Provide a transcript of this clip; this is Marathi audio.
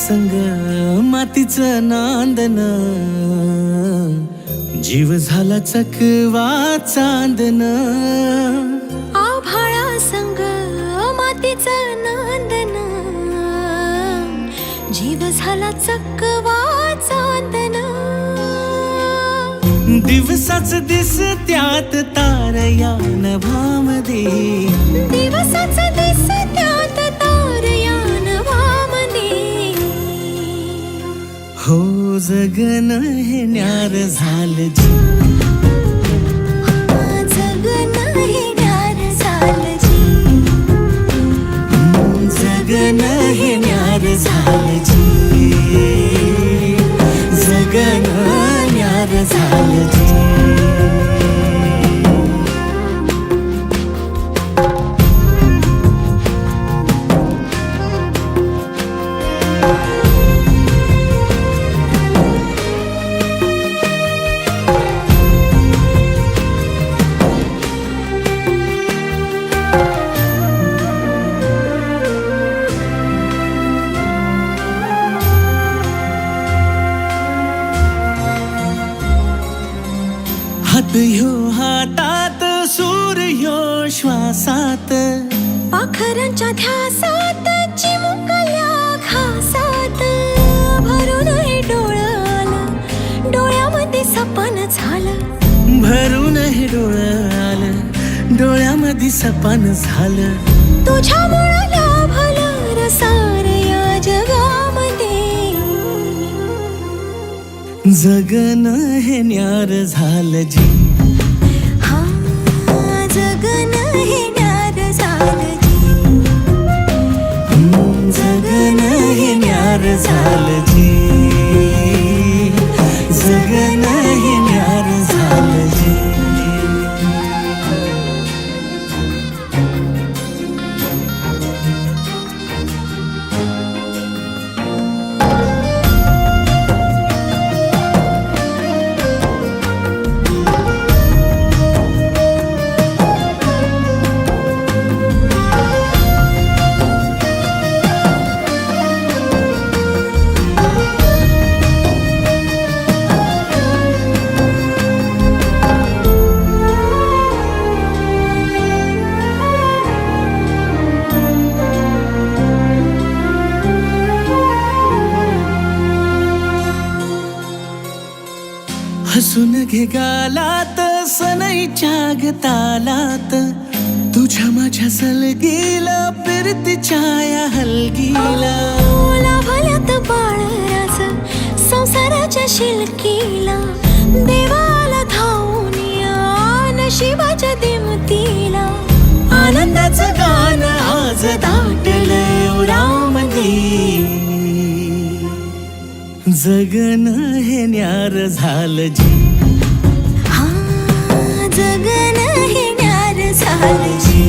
संग मातीचं नांदन, जीव झाला चकवा चांदन. आभाळा संग मातीचं नांदन, जीव झाला चकवा चांदन. दिवसाच दिसत्यात तारया नभामध्ये, दिवसाच दिसत्यात तारया नभामध्ये. हो जगन हे न्यार झालं जी, जगन हे न्यार झालं जी. जगन हे न्यार झालं जी, जगन न्यार झालं जी. हात ह्यो हातात, सूर ह्यो श्वासात, पाखरांच्या ध्यासात, चिमुकल्या घासात. भरून हे डोळं आलं, डोळ्यामध्ये सपन झालं. भरून हे डोळं आलं, डोळ्यामध्ये सपन झालं. तुझ्यामुळं लाभलं रसार या जगामध्ये. जगन हे न्यार झालं जी, हा जगन हे न्यार झालं जी. जगन हे न्यार झालं जी, जगन हे न्यार झालं जी. हसून घे गालात, सनईच्या गतालात, तुझ्या माझ्या सलगीला, फिरतीच्या या हलगीला. लाभल्यात बाळराज संसाराच्या शिलकीला. देवाला धावून या नशिबाच्या दिमतीला. आनंदाचं गाण आज दाटलं उरामध्ये. जगन हे न्यार झालं जी, हा जगन हे न्यार झालं जी.